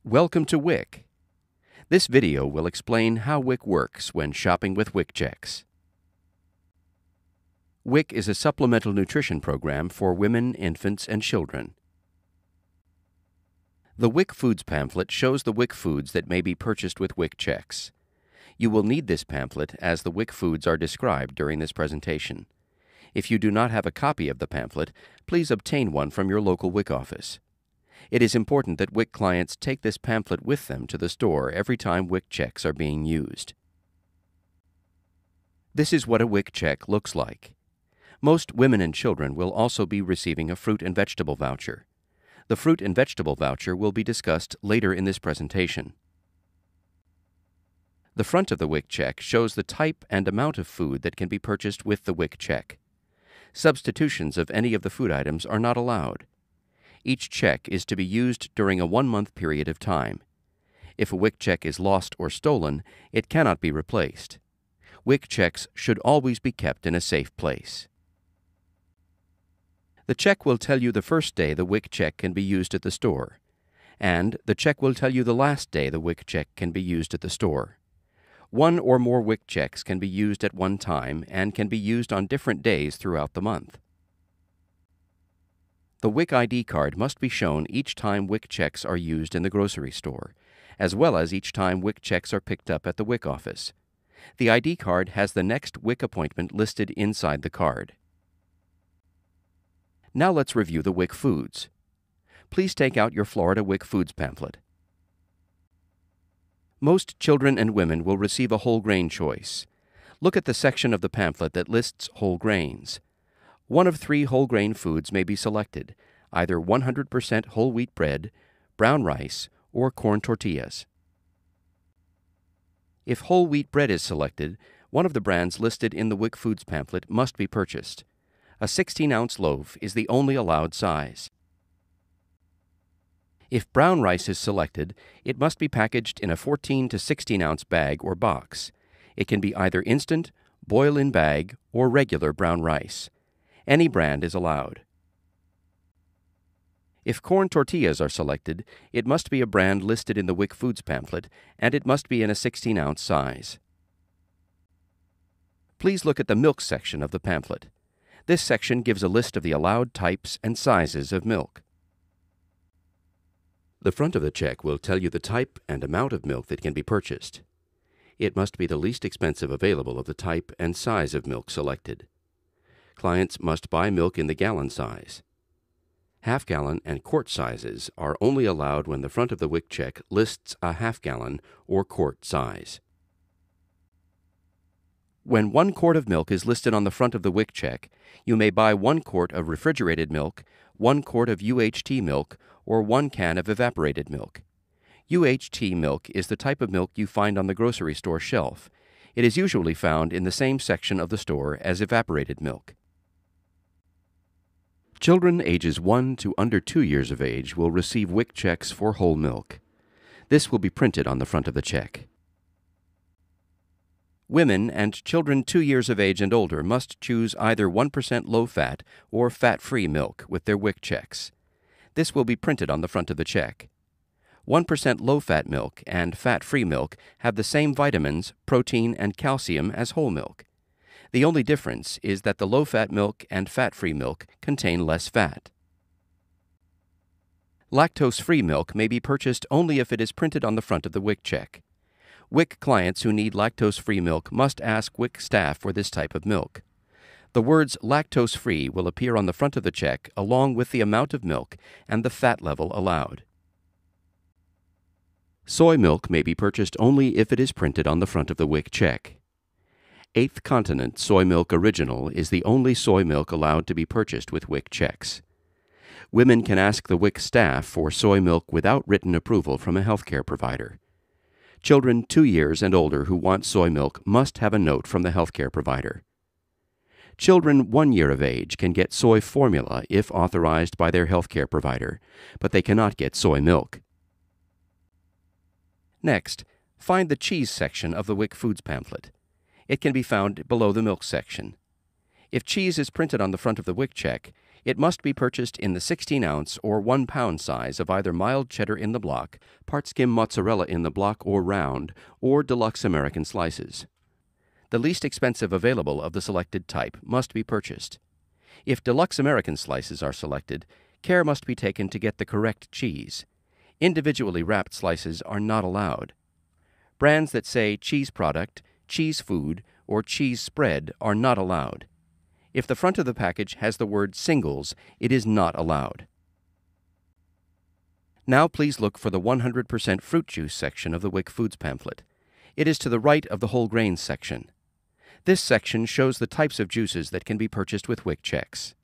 Welcome to WIC. This video will explain how WIC works when shopping with WIC checks. WIC is a supplemental nutrition program for women, infants, and children. The WIC Foods pamphlet shows the WIC foods that may be purchased with WIC checks. You will need this pamphlet as the WIC foods are described during this presentation. If you do not have a copy of the pamphlet, please obtain one from your local WIC office. It is important that WIC clients take this pamphlet with them to the store every time WIC checks are being used. This is what a WIC check looks like. Most women and children will also be receiving a fruit and vegetable voucher. The fruit and vegetable voucher will be discussed later in this presentation. The front of the WIC check shows the type and amount of food that can be purchased with the WIC check. Substitutions of any of the food items are not allowed. Each check is to be used during a 1-month period of time. If a WIC check is lost or stolen, it cannot be replaced. WIC checks should always be kept in a safe place. The check will tell you the first day the WIC check can be used at the store, and the check will tell you the last day the WIC check can be used at the store. One or more WIC checks can be used at one time and can be used on different days throughout the month. The WIC ID card must be shown each time WIC checks are used in the grocery store, as well as each time WIC checks are picked up at the WIC office. The ID card has the next WIC appointment listed inside the card. Now let's review the WIC foods. Please take out your Florida WIC Foods pamphlet. Most children and women will receive a whole grain choice. Look at the section of the pamphlet that lists whole grains. One of 3 whole grain foods may be selected, either 100% whole wheat bread, brown rice, or corn tortillas. If whole wheat bread is selected, one of the brands listed in the WIC Foods pamphlet must be purchased. A 16-ounce loaf is the only allowed size. If brown rice is selected, it must be packaged in a 14 to 16-ounce bag or box. It can be either instant, boil-in bag, or regular brown rice. Any brand is allowed. If corn tortillas are selected, it must be a brand listed in the WIC Foods pamphlet, and it must be in a 16-ounce size. Please look at the milk section of the pamphlet. This section gives a list of the allowed types and sizes of milk. The front of the check will tell you the type and amount of milk that can be purchased. It must be the least expensive available of the type and size of milk selected. Clients must buy milk in the gallon size. Half-gallon and quart sizes are only allowed when the front of the WIC check lists a half-gallon or quart size. When 1 quart of milk is listed on the front of the WIC check, you may buy 1 quart of refrigerated milk, 1 quart of UHT milk, or 1 can of evaporated milk. UHT milk is the type of milk you find on the grocery store shelf. It is usually found in the same section of the store as evaporated milk. Children ages 1 to under 2 years of age will receive WIC checks for whole milk. This will be printed on the front of the check. Women and children 2 years of age and older must choose either 1% low-fat or fat-free milk with their WIC checks. This will be printed on the front of the check. 1% low-fat milk and fat-free milk have the same vitamins, protein, and calcium as whole milk. The only difference is that the low-fat milk and fat-free milk contain less fat. Lactose-free milk may be purchased only if it is printed on the front of the WIC check. WIC clients who need lactose-free milk must ask WIC staff for this type of milk. The words lactose-free will appear on the front of the check along with the amount of milk and the fat level allowed. Soy milk may be purchased only if it is printed on the front of the WIC check. 8th Continent Soy Milk Original is the only soy milk allowed to be purchased with WIC checks. Women can ask the WIC staff for soy milk without written approval from a healthcare provider. Children 2 years and older who want soy milk must have a note from the healthcare provider. Children 1 year of age can get soy formula if authorized by their healthcare provider, but they cannot get soy milk. Next, find the cheese section of the WIC Foods pamphlet. It can be found below the milk section. If cheese is printed on the front of the WIC check, it must be purchased in the 16-ounce or 1-pound size of either mild cheddar in the block, part skim mozzarella in the block or round, or deluxe American slices. The least expensive available of the selected type must be purchased. If deluxe American slices are selected, care must be taken to get the correct cheese. Individually wrapped slices are not allowed. Brands that say cheese product, cheese food, or cheese spread are not allowed. If the front of the package has the word singles, it is not allowed. Now please look for the 100% fruit juice section of the WIC Foods pamphlet. It is to the right of the whole grains section. This section shows the types of juices that can be purchased with WIC checks.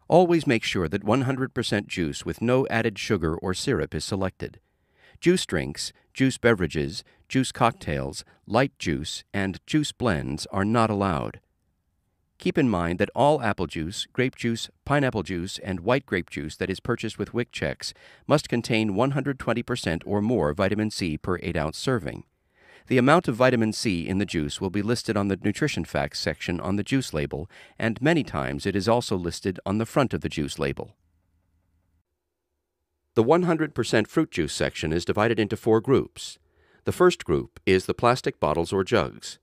Always make sure that 100% juice with no added sugar or syrup is selected. Juice drinks, juice beverages, juice cocktails, light juice, and juice blends are not allowed. Keep in mind that all apple juice, grape juice, pineapple juice, and white grape juice that is purchased with WIC checks must contain 120% or more vitamin C per 8-ounce serving. The amount of vitamin C in the juice will be listed on the nutrition facts section on the juice label, and many times it is also listed on the front of the juice label. The 100% fruit juice section is divided into 4 groups. The first group is the plastic bottles or jugs.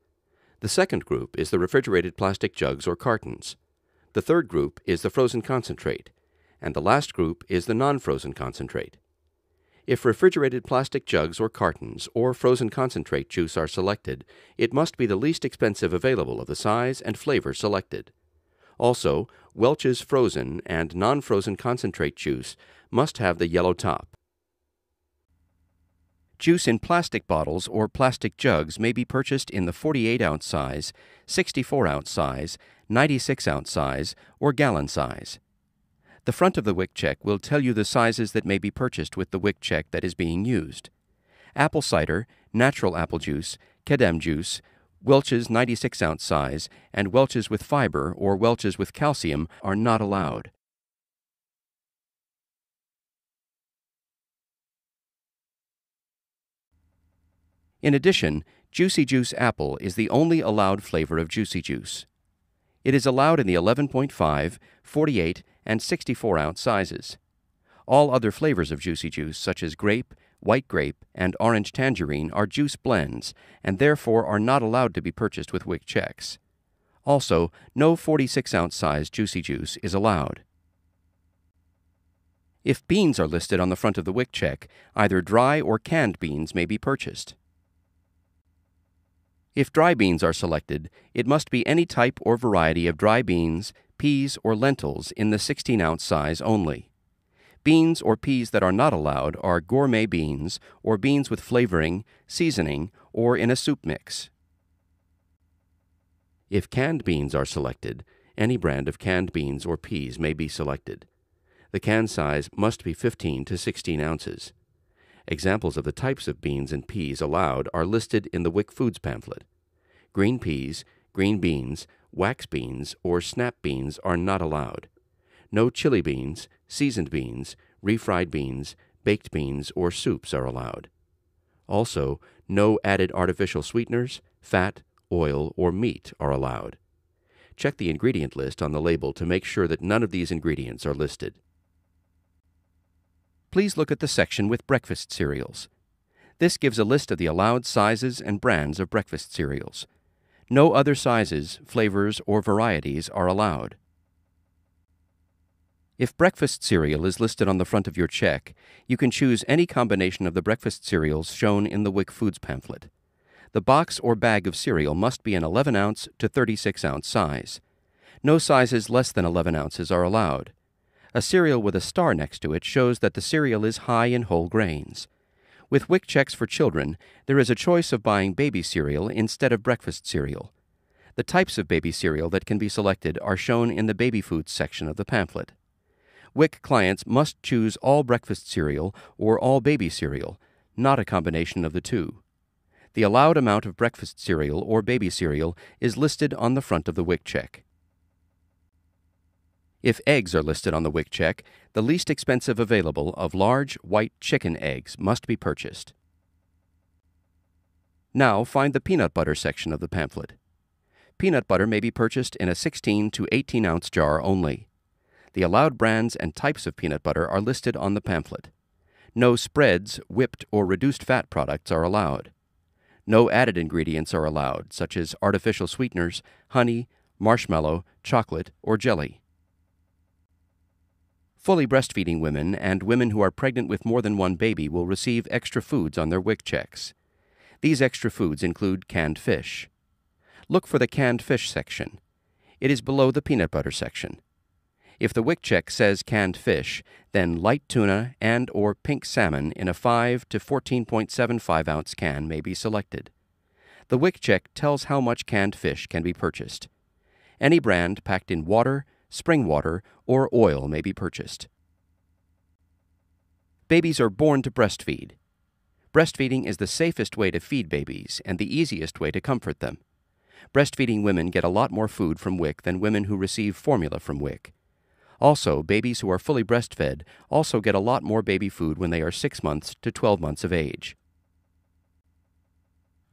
The second group is the refrigerated plastic jugs or cartons. The third group is the frozen concentrate, and the last group is the non-frozen concentrate. If refrigerated plastic jugs or cartons or frozen concentrate juice are selected, it must be the least expensive available of the size and flavor selected. Also, Welch's frozen and non-frozen concentrate juice must have the yellow top. Juice in plastic bottles or plastic jugs may be purchased in the 48-ounce size, 64-ounce size, 96-ounce size, or gallon size. The front of the WIC check will tell you the sizes that may be purchased with the WIC check that is being used. Apple cider, natural apple juice, Kedem juice, Welch's 96-ounce size, and Welch's with fiber or Welch's with calcium are not allowed. In addition, Juicy Juice Apple is the only allowed flavor of Juicy Juice. It is allowed in the 11.5, 48, and 64-ounce sizes. All other flavors of Juicy Juice, such as grape, white grape, and orange tangerine, are juice blends and therefore are not allowed to be purchased with WIC checks. Also, no 46-ounce size Juicy Juice is allowed. If beans are listed on the front of the WIC check, either dry or canned beans may be purchased. If dry beans are selected, it must be any type or variety of dry beans, peas, or lentils in the 16-ounce size only. Beans or peas that are not allowed are gourmet beans or beans with flavoring, seasoning, or in a soup mix. If canned beans are selected, any brand of canned beans or peas may be selected. The can size must be 15 to 16 ounces. Examples of the types of beans and peas allowed are listed in the WIC Foods pamphlet. Green peas, green beans, wax beans, or snap beans are not allowed. No chili beans, seasoned beans, refried beans, baked beans, or soups are allowed. Also, no added artificial sweeteners, fat, oil, or meat are allowed. Check the ingredient list on the label to make sure that none of these ingredients are listed. Please look at the section with breakfast cereals. This gives a list of the allowed sizes and brands of breakfast cereals. No other sizes, flavors, or varieties are allowed. If breakfast cereal is listed on the front of your check, you can choose any combination of the breakfast cereals shown in the WIC Foods pamphlet. The box or bag of cereal must be an 11-ounce to 36-ounce size. No sizes less than 11 ounces are allowed. A cereal with a star next to it shows that the cereal is high in whole grains. With WIC checks for children, there is a choice of buying baby cereal instead of breakfast cereal. The types of baby cereal that can be selected are shown in the baby foods section of the pamphlet. WIC clients must choose all breakfast cereal or all baby cereal, not a combination of the two. The allowed amount of breakfast cereal or baby cereal is listed on the front of the WIC check. If eggs are listed on the WIC check, the least expensive available of large white chicken eggs must be purchased. Now find the peanut butter section of the pamphlet. Peanut butter may be purchased in a 16 to 18 ounce jar only. The allowed brands and types of peanut butter are listed on the pamphlet. No spreads, whipped, or reduced fat products are allowed. No added ingredients are allowed, such as artificial sweeteners, honey, marshmallow, chocolate, or jelly. Fully breastfeeding women and women who are pregnant with more than one baby will receive extra foods on their WIC checks. These extra foods include canned fish. Look for the canned fish section. It is below the peanut butter section. If the WIC check says canned fish, then light tuna and or pink salmon in a 5 to 14.75 ounce can may be selected. The WIC check tells how much canned fish can be purchased. Any brand packed in water, spring water, or oil may be purchased. Babies are born to breastfeed. Breastfeeding is the safest way to feed babies and the easiest way to comfort them. Breastfeeding women get a lot more food from WIC than women who receive formula from WIC. Also, babies who are fully breastfed also get a lot more baby food when they are 6 months to 12 months of age.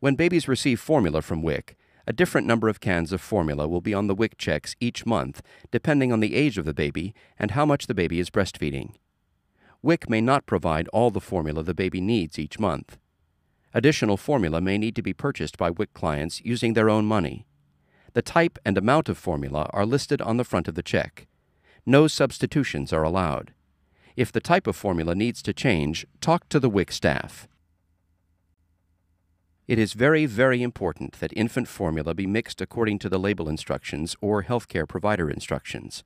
When babies receive formula from WIC, a different number of cans of formula will be on the WIC checks each month, depending on the age of the baby and how much the baby is breastfeeding. WIC may not provide all the formula the baby needs each month. Additional formula may need to be purchased by WIC clients using their own money. The type and amount of formula are listed on the front of the check. No substitutions are allowed. If the type of formula needs to change, talk to the WIC staff. It is very, very important that infant formula be mixed according to the label instructions or healthcare provider instructions.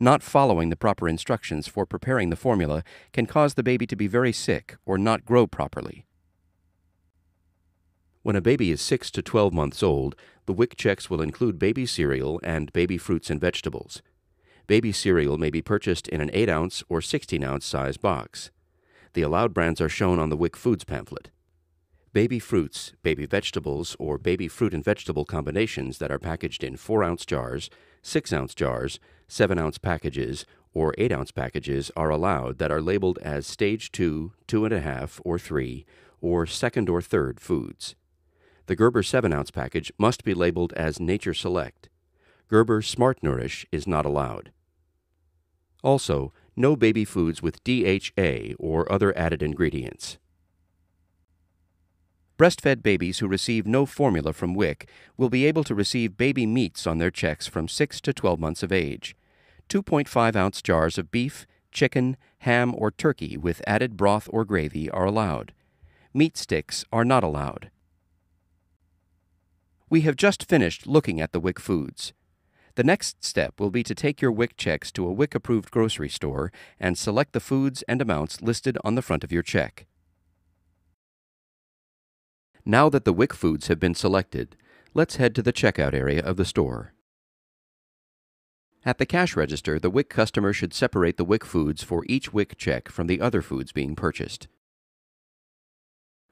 Not following the proper instructions for preparing the formula can cause the baby to be very sick or not grow properly. When a baby is 6 to 12 months old, the WIC checks will include baby cereal and baby fruits and vegetables. Baby cereal may be purchased in an 8 ounce or 16 ounce size box. The allowed brands are shown on the WIC Foods pamphlet. Baby fruits, baby vegetables, or baby fruit and vegetable combinations that are packaged in 4 ounce jars, 6 ounce jars, 7 ounce packages, or 8 ounce packages are allowed that are labeled as Stage 2, 2.5, or 3, or second or third foods. The Gerber 7 ounce package must be labeled as Nature Select. Gerber Smart Nourish is not allowed. Also, no baby foods with DHA or other added ingredients. Breastfed babies who receive no formula from WIC will be able to receive baby meats on their checks from 6 to 12 months of age. 2.5 ounce jars of beef, chicken, ham, or turkey with added broth or gravy are allowed. Meat sticks are not allowed. We have just finished looking at the WIC foods. The next step will be to take your WIC checks to a WIC-approved grocery store and select the foods and amounts listed on the front of your check. Now that the WIC foods have been selected, let's head to the checkout area of the store. At the cash register, the WIC customer should separate the WIC foods for each WIC check from the other foods being purchased.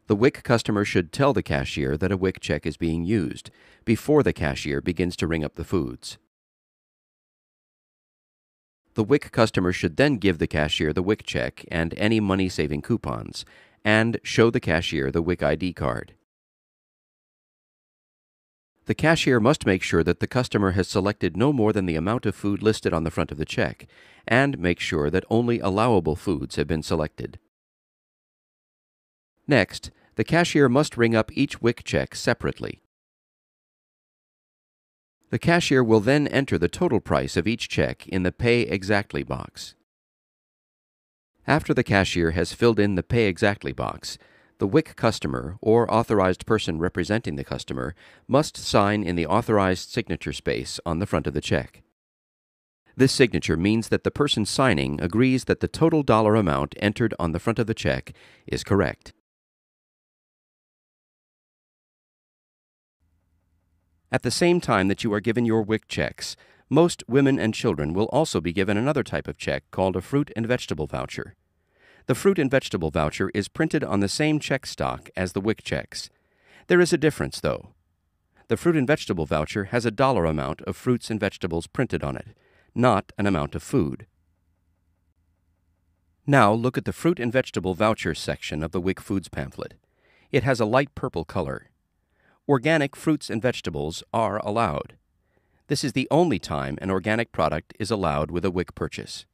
The WIC customer should tell the cashier that a WIC check is being used before the cashier begins to ring up the foods. The WIC customer should then give the cashier the WIC check and any money-saving coupons, and show the cashier the WIC ID card. The cashier must make sure that the customer has selected no more than the amount of food listed on the front of the check, and make sure that only allowable foods have been selected. Next, the cashier must ring up each WIC check separately. The cashier will then enter the total price of each check in the Pay Exactly box. After the cashier has filled in the Pay Exactly box, the WIC customer or authorized person representing the customer must sign in the authorized signature space on the front of the check. This signature means that the person signing agrees that the total dollar amount entered on the front of the check is correct. At the same time that you are given your WIC checks, most women and children will also be given another type of check called a fruit and vegetable voucher. The fruit and vegetable voucher is printed on the same check stock as the WIC checks. There is a difference, though. The fruit and vegetable voucher has a dollar amount of fruits and vegetables printed on it, not an amount of food. Now look at the fruit and vegetable voucher section of the WIC Foods pamphlet. It has a light purple color. Organic fruits and vegetables are allowed. This is the only time an organic product is allowed with a WIC purchase.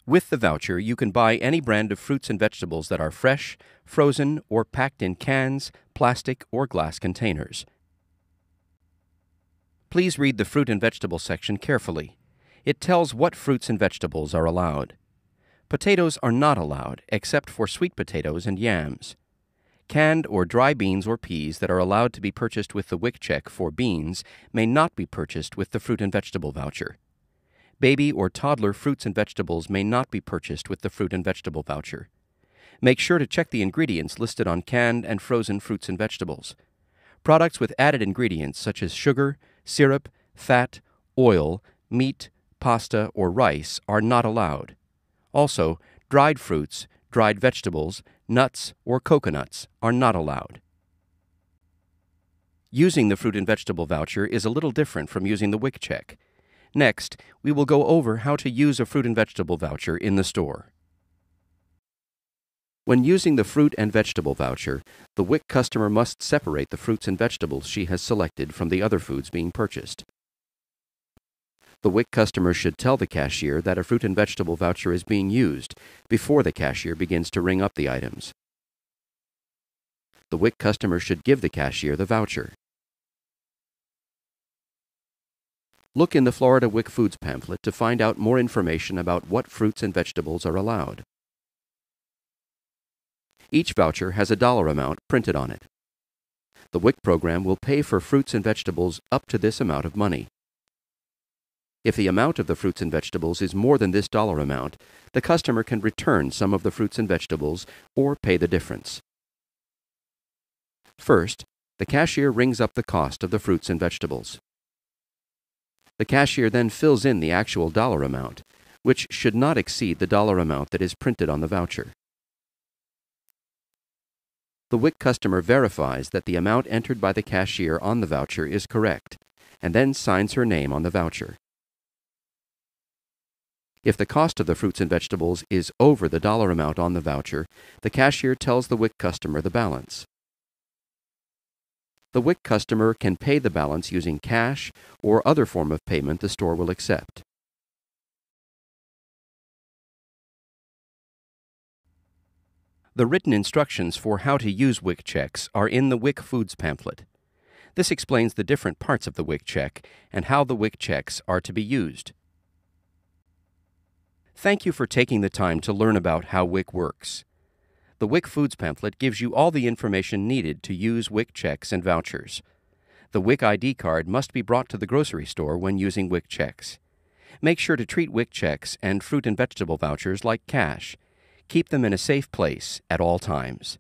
With the voucher, you can buy any brand of fruits and vegetables that are fresh, frozen, or packed in cans, plastic, or glass containers. Please read the fruit and vegetable section carefully. It tells what fruits and vegetables are allowed. Potatoes are not allowed, except for sweet potatoes and yams. Canned or dry beans or peas that are allowed to be purchased with the WIC check for beans may not be purchased with the fruit and vegetable voucher. Baby or toddler fruits and vegetables may not be purchased with the fruit and vegetable voucher. Make sure to check the ingredients listed on canned and frozen fruits and vegetables. Products with added ingredients such as sugar, syrup, fat, oil, meat, pasta, or rice are not allowed. Also, dried fruits, dried vegetables, nuts, or coconuts are not allowed. Using the fruit and vegetable voucher is a little different from using the WIC check. Next, we will go over how to use a fruit and vegetable voucher in the store. When using the fruit and vegetable voucher, the WIC customer must separate the fruits and vegetables she has selected from the other foods being purchased. The WIC customer should tell the cashier that a fruit and vegetable voucher is being used before the cashier begins to ring up the items. The WIC customer should give the cashier the voucher. Look in the Florida WIC Foods pamphlet to find out more information about what fruits and vegetables are allowed. Each voucher has a dollar amount printed on it. The WIC program will pay for fruits and vegetables up to this amount of money. If the amount of the fruits and vegetables is more than this dollar amount, the customer can return some of the fruits and vegetables or pay the difference. First, the cashier rings up the cost of the fruits and vegetables. The cashier then fills in the actual dollar amount, which should not exceed the dollar amount that is printed on the voucher. The WIC customer verifies that the amount entered by the cashier on the voucher is correct, and then signs her name on the voucher. If the cost of the fruits and vegetables is over the dollar amount on the voucher, the cashier tells the WIC customer the balance. The WIC customer can pay the balance using cash or other form of payment the store will accept. The written instructions for how to use WIC checks are in the WIC Foods pamphlet. This explains the different parts of the WIC check and how the WIC checks are to be used. Thank you for taking the time to learn about how WIC works. The WIC Foods pamphlet gives you all the information needed to use WIC checks and vouchers. The WIC ID card must be brought to the grocery store when using WIC checks. Make sure to treat WIC checks and fruit and vegetable vouchers like cash. Keep them in a safe place at all times.